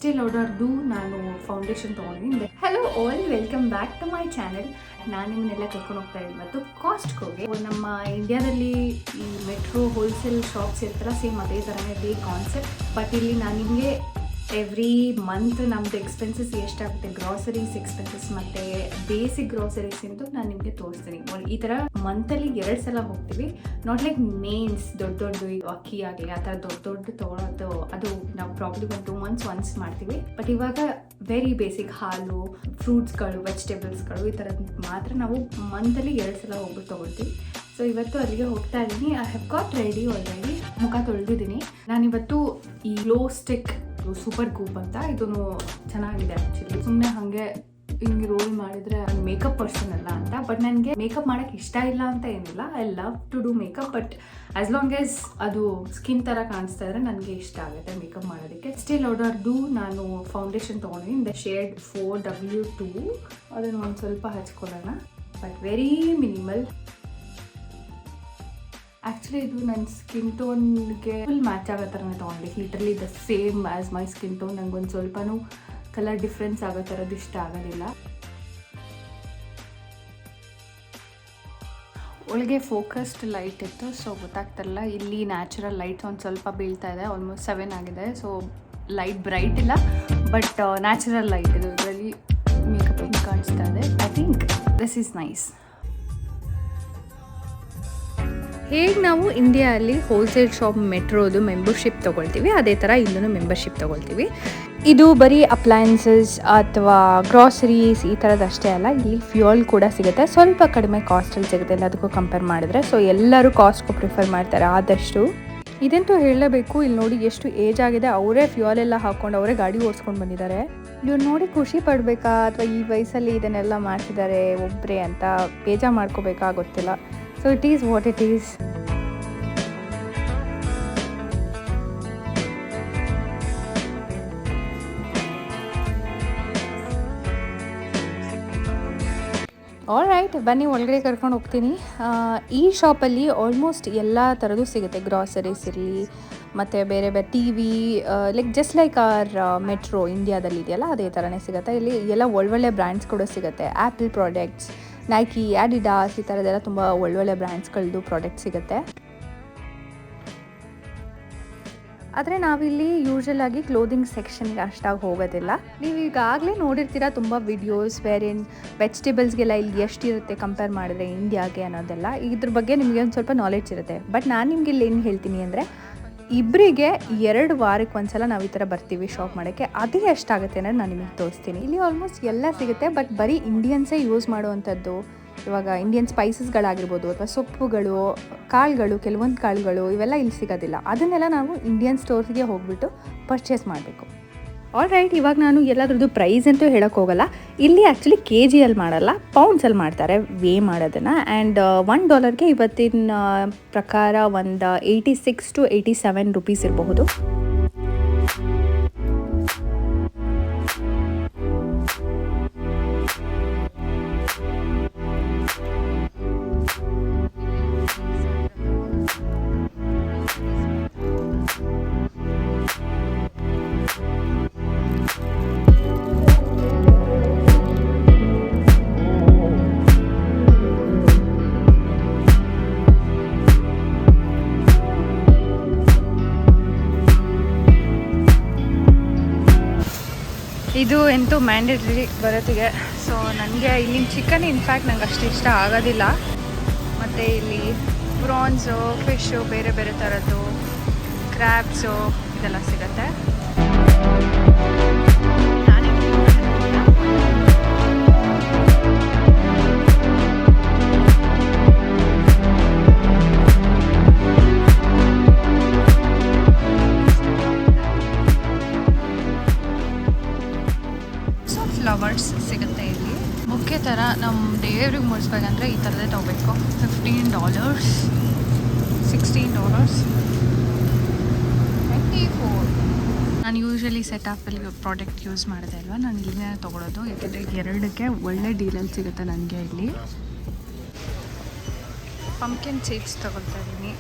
ಎಸ್ಟೇ ಲೌಡರ್ದು ನಾನು ಫೌಂಡೇಶನ್ ತೊಗೊಂಡಿದ್ದೀನಿ. Hello all, welcome back to my channel. ನಾನು ನಿಮ್ಮನ್ನೆಲ್ಲ ಕರ್ಕೊಂಡು ಹೋಗ್ತಾ ಇದ್ದೀನಿ ಮತ್ತು ಕಾಸ್ಟ್ಕೋಗೆ. ನಮ್ಮ ಇಂಡಿಯಾದಲ್ಲಿ ಈ ಮೆಟ್ರೋ ಹೋಲ್ಸೇಲ್ ಶಾಪ್ಸ್ ಇರ್ತಾರ, ಸೇಮ್ ಅದೇ ಥರನೇ ಇದೆ ಕಾನ್ಸೆಪ್ಟ್. ಬಟ್ ಇಲ್ಲಿ ನಾನು ನಿಮಗೆ ಎವ್ರಿ ಮಂತ್ ನಮ್ಮದು ಎಕ್ಸ್ಪೆನ್ಸಸ್ ಎಷ್ಟಾಗುತ್ತೆ, ಗ್ರಾಸರೀಸ್ ಎಕ್ಸ್ಪೆನ್ಸಸ್ ಮತ್ತು ಬೇಸಿಕ್ ಗ್ರಾಸರೀಸ್ ಎಂದು ನಾನು ನಿಮಗೆ ತೋರಿಸ್ತೀನಿ. ಈ ಥರ ಮಂತಲ್ಲಿ 2 ಸಲ ಹೋಗ್ತೀವಿ. ನಾಟ್ ಲೈಕ್ ಮೇನ್ಸ್ ದೊಡ್ಡ ಅಕ್ಕಿ ಆಗಲಿ ಆ ಥರ ದೊಡ್ಡ ತೊಗೊಳೋದು, ಅದು ನಾವು ಪ್ರಾಬ್ಲಿ 2 months ಒನ್ಸ್ ಮಾಡ್ತೀವಿ. ಬಟ್ ಇವಾಗ ವೆರಿ ಬೇಸಿಕ್ ಹಾಲು, ಫ್ರೂಟ್ಸ್ಗಳು, ವೆಜಿಟೇಬಲ್ಸ್ಗಳು ಈ ಥರದ್ದು ಮಾತ್ರ ನಾವು ಮಂತಲ್ಲಿ 2 ಸಲ ಹೋಗ್ಬಿಟ್ಟು ತೊಗೊಳ್ತೀವಿ. ಸೊ ಇವತ್ತು ಅಲ್ಲಿಗೆ ಹೋಗ್ತಾ ಇದ್ದೀನಿ. I have got ready already, ಮುಖ ತೊಳೆದಿದ್ದೀನಿ. ನಾನಿವತ್ತು ಈ ಗ್ಲೋ ಸ್ಟಿಕ್ ಸೂಪರ್ ಗೂಪ್ ಅಂತ, ಇದನ್ನು ಚೆನ್ನಾಗಿದೆ ಆ್ಯಕ್ಚುಲಿ. ಸುಮ್ಮನೆ ಹಾಗೆ ಹಿಂಗೆ ರೋಲ್ ಮಾಡಿದರೆ ನಾನು ಮೇಕಪ್ ಪರ್ಸನ್ ಅಲ್ಲ ಅಂತ. ಬಟ್ ನನಗೆ ಮೇಕಪ್ ಮಾಡೋಕ್ಕೆ ಇಷ್ಟ ಇಲ್ಲ ಅಂತ ಏನಿಲ್ಲ, I love to do makeup. But as long as ಅದು ಸ್ಕಿನ್ ಥರ ಕಾಣಿಸ್ತಾ ಇದ್ರೆ ನನಗೆ ಇಷ್ಟ ಆಗುತ್ತೆ ಮೇಕಪ್ ಮಾಡೋದಕ್ಕೆ. ಎಸ್ಟೇ ಲೌಡರ್ದು ನಾನು ಫೌಂಡೇಶನ್ ತೊಗೊಂಡಿದ್ದೀನಿ, ದ ಶೇಡ್ 4W2. ಅದನ್ನು ಒಂದು ಸ್ವಲ್ಪ ಹಚ್ಕೊಳ್ಳೋಣ, ಬಟ್ ವೆರಿ ಮಿನಿಮಲ್. ಆ್ಯಕ್ಚುಲಿ ಇದು ನನ್ನ ಸ್ಕಿನ್ ಟೋನ್ಗೆ ಫುಲ್ ಮ್ಯಾಚ್ ಆಗೋ ಥರನೇ ತೊಗೊಂಡೆ. Literally the same as my skin tone. ನಂಗೆ ಒಂದು ಸ್ವಲ್ಪನೂ ಕಲರ್ ಡಿಫ್ರೆನ್ಸ್ ಆಗೋ ಥರದ್ದು ಇಷ್ಟ ಆಗೋದಿಲ್ಲ. ಒಳಗೆ ಫೋಕಸ್ಡ್ ಲೈಟ್ ಇತ್ತು, ಸೊ ಗೊತ್ತಾಗ್ತಾರಲ್ಲ. ಇಲ್ಲಿ ನ್ಯಾಚುರಲ್ ಲೈಟ್ ಒಂದು ಸ್ವಲ್ಪ ಬೀಳ್ತಾ ಇದೆ, ಆಲ್ಮೋಸ್ಟ್ 7 ಆಗಿದೆ. ಸೊ ಲೈಟ್ ಬ್ರೈಟ್ ಇಲ್ಲ, ಬಟ್ ನ್ಯಾಚುರಲ್ ಲೈಟ್ ಇದು. ಇದರಲ್ಲಿ ಮೇಕಪ್ ಹಿಂಗೆ ಕಾಣಿಸ್ತಾ ಇದೆ. I think this is nice. ಹೇಗೆ ನಾವು ಇಂಡಿಯಾದಲ್ಲಿ ಹೋಲ್ಸೇಲ್ ಶಾಪ್ ಮೆಟ್ರೋದು ಮೆಂಬರ್ಶಿಪ್ ತೊಗೊಳ್ತೀವಿ, ಅದೇ ಥರ ಇಲ್ಲೂ ಮೆಂಬರ್ಶಿಪ್ ತೊಗೊಳ್ತೀವಿ. ಇದು ಬರೀ ಅಪ್ಲಯನ್ಸಸ್ ಅಥವಾ ಗ್ರಾಸರೀಸ್ ಈ ಥರದಷ್ಟೇ ಅಲ್ಲ, ಇಲ್ಲಿ ಫ್ಯೂಯಲ್ ಕೂಡ ಸಿಗುತ್ತೆ. ಸ್ವಲ್ಪ ಕಡಿಮೆ ಕಾಸ್ಟಲ್ಲಿ ಸಿಗುತ್ತೆ ಎಲ್ಲದಕ್ಕೂ ಕಂಪೇರ್ ಮಾಡಿದ್ರೆ. ಸೊ ಎಲ್ಲರೂ ಕಾಸ್ಟ್ಗೂ ಪ್ರಿಫರ್ ಮಾಡ್ತಾರೆ ಆದಷ್ಟು. ಇದಂತೂ ಹೇಳಲೇಬೇಕು, ಇಲ್ಲಿ ನೋಡಿ ಎಷ್ಟು ಏಜ್ ಆಗಿದೆ, ಅವರೇ ಫ್ಯೂಯಲ್ ಎಲ್ಲ ಹಾಕ್ಕೊಂಡು ಅವರೇ ಗಾಡಿ ಓಡಿಸ್ಕೊಂಡು ಬಂದಿದ್ದಾರೆ. ಇವ್ರು ನೋಡಿ ಖುಷಿ ಪಡಬೇಕಾ ಅಥವಾ ಈ ವಯಸ್ಸಲ್ಲಿ ಇದನ್ನೆಲ್ಲ ಮಾಡ್ತಿದ್ದಾರೆ ಒಬ್ಬರೇ ಅಂತ ಬೇಜಾರು ಮಾಡ್ಕೋಬೇಕಾ ಗೊತ್ತಿಲ್ಲ. So it is what it is. All right, ಬನ್ನಿ ಒಳಗಡೆ ಕರ್ಕೊಂಡು ಹೋಗ್ತೀನಿ. ಈ ಶಾಪಲ್ಲಿ ಆಲ್ಮೋಸ್ಟ್ ಎಲ್ಲ ಥರದ್ದು ಸಿಗುತ್ತೆ. ಗ್ರಾಸರೀಸ್ ಇರಲಿ ಮತ್ತು ಬೇರೆ ಬೇರೆ TV, like just like our metro ಇಂಡಿಯಾದಲ್ಲಿ ಇದೆಯಲ್ಲ ಅದೇ ಥರನೇ ಸಿಗುತ್ತೆ. ಇಲ್ಲಿ ಎಲ್ಲ ಒಳ್ಳೊಳ್ಳೆ ಬ್ರ್ಯಾಂಡ್ಸ್ ಕೂಡ ಸಿಗುತ್ತೆ. ಆ್ಯಪಲ್ ಪ್ರಾಡಕ್ಟ್ಸ್, ನೈಕಿ, ಆಡಿಡಾಸ್ ಈ ಥರದ್ದೆಲ್ಲ ತುಂಬ ಒಳ್ಳೊಳ್ಳೆ ಬ್ರ್ಯಾಂಡ್ಸ್ಗಳದ್ದು ಪ್ರಾಡಕ್ಟ್ ಸಿಗುತ್ತೆ. ಆದರೆ ನಾವಿಲ್ಲಿ ಯೂಶ್ವಲ್ ಆಗಿ ಕ್ಲೋದಿಂಗ್ ಸೆಕ್ಷನ್ಗೆ ಅಷ್ಟಾಗಿ ಹೋಗೋದಿಲ್ಲ. ನೀವು ಈಗಾಗಲೇ ನೋಡಿರ್ತೀರ ತುಂಬ ವಿಡಿಯೋಸ್ ವೇರಿನ್ ವೆಜಿಟೇಬಲ್ಸ್ಗೆಲ್ಲ ಇಲ್ಲಿ ಎಷ್ಟಿರುತ್ತೆ ಕಂಪೇರ್ ಮಾಡಿದ್ರೆ ಇಂಡಿಯಾಗೆ ಅನ್ನೋದೆಲ್ಲ. ಇದ್ರ ಬಗ್ಗೆ ನಿಮಗೆ ಒಂದು ಸ್ವಲ್ಪ ನಾಲೆಡ್ಜ್ ಇರುತ್ತೆ. ಬಟ್ ನಾನು ನಿಮ್ಗೆ ಇಲ್ಲಿ ಏನು ಹೇಳ್ತೀನಿ ಅಂದರೆ, ಇಬ್ಬರಿಗೆ 2 ವಾರಕ್ಕೆ ಒಂದ್ಸಲ ನಾವು ಈ ಥರ ಬರ್ತೀವಿ ಶಾಪ್ ಮಾಡೋಕ್ಕೆ. ಅದೇ ಎಷ್ಟಾಗುತ್ತೆ ಅನ್ನೋದು ನಾನು ನಿಮಗೆ ತೋರಿಸ್ತೀನಿ. ಇಲ್ಲಿ ಆಲ್ಮೋಸ್ಟ್ ಎಲ್ಲ ಸಿಗುತ್ತೆ, ಬಟ್ ಬರೀ ಇಂಡಿಯನ್ಸೇ ಯೂಸ್ ಮಾಡುವಂಥದ್ದು. ಇವಾಗ ಇಂಡಿಯನ್ ಸ್ಪೈಸಸ್ಗಳಾಗಿರ್ಬೋದು ಅಥವಾ ಸೊಪ್ಪುಗಳು, ಕಾಳುಗಳು, ಕೆಲವೊಂದು ಕಾಳುಗಳು ಇವೆಲ್ಲ ಇಲ್ಲಿ ಸಿಗೋದಿಲ್ಲ. ಅದನ್ನೆಲ್ಲ ನಾವು ಇಂಡಿಯನ್ ಸ್ಟೋರ್ಸ್ಗೆ ಹೋಗ್ಬಿಟ್ಟು ಪರ್ಚೇಸ್ ಮಾಡಬೇಕು. ಆಲ್ರೈಟ್, ಇವಾಗ ನಾನು ಎಲ್ಲದ್ರದ್ದು ಪ್ರೈಸ್ ಅಂತೂ ಹೇಳೋಕ್ಕೆ ಹೋಗಲ್ಲ. ಇಲ್ಲಿ ಆ್ಯಕ್ಚುಲಿ KGಯಲ್ಲಿ ಮಾಡಲ್ಲ, ಪೌಂಡ್ಸಲ್ಲಿ ಮಾಡ್ತಾರೆ ವೇ ಮಾಡೋದನ್ನು. ಆ್ಯಂಡ್ $1ಗೆ ಇವತ್ತಿನ ಪ್ರಕಾರ ಒಂದು 86 to 87 ರೂಪೀಸ್ ಇರಬಹುದು. ಇದು ಎಂತೂ ಮ್ಯಾಂಡೇಟ್ರಿ ಬರೋತ್ತಿಗೆ. ಸೊ ನನಗೆ ಇಲ್ಲಿನ ಚಿಕನ್ ಇನ್ಫ್ಯಾಕ್ಟ್ ನಂಗೆ ಅಷ್ಟು ಇಷ್ಟ ಆಗೋದಿಲ್ಲ. ಮತ್ತು ಇಲ್ಲಿ ಪ್ರಾನ್ಸು, ಫಿಶ್ಶು, ಬೇರೆ ಬೇರೆ ಥರದ್ದು ಕ್ರ್ಯಾಬ್ಸು ಇದೆಲ್ಲ ಸಿಗುತ್ತೆ. ಫ್ಲವರ್ಸ್ ಸಿಗುತ್ತೆ ಇಲ್ಲಿ. ಮುಖ್ಯ ಥರ ನಮ್ಮ ದೇವ್ರಿಗೆ ಮುಡಿಸ್ಬೇಕಂದ್ರೆ ಈ ಥರದೇ ತೊಗೋಬೇಕು. $15, $16, $24. ನಾನು ಯೂಶ್ವಲಿ ಸೆಟ್-ಆಪಲ್ಲಿ ಪ್ರಾಡಕ್ಟ್ ಯೂಸ್ ಮಾಡಿದೆ ಅಲ್ವಾ, ನಾನು ಇಲ್ಲಿನೇ ತೊಗೊಳೋದು. ಯಾಕೆಂದರೆ 2ಕ್ಕೆ ಒಳ್ಳೆ ಡೀಲಲ್ಲಿ ಸಿಗುತ್ತೆ ನನಗೆ ಇಲ್ಲಿ. ಪಂಪ್ಕಿನ್ ಸೀಡ್ಸ್ ತೊಗೊಳ್ತಾ ಇದ್ದೀನಿ.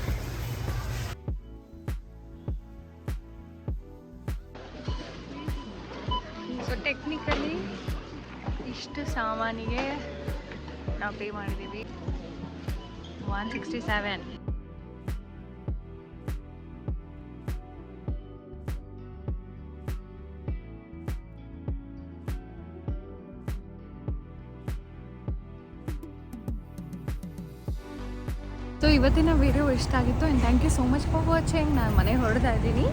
ಸೊ ಟೆಕ್ನಿಕಲಿ ಇಷ್ಟು ಸಾಮಾನಿಗೆ ನಾವು ಪೇ ಮಾಡಿದ್ದೀವಿ 167. ಸೊ ಇವತ್ತಿನ ವಿಡಿಯೋ ಇಷ್ಟ ಆಗಿತ್ತು and thank you so much for watching. ನಾನು ಮನೆ ಹೊರಡ್ತಾ ಇದ್ದೀನಿ.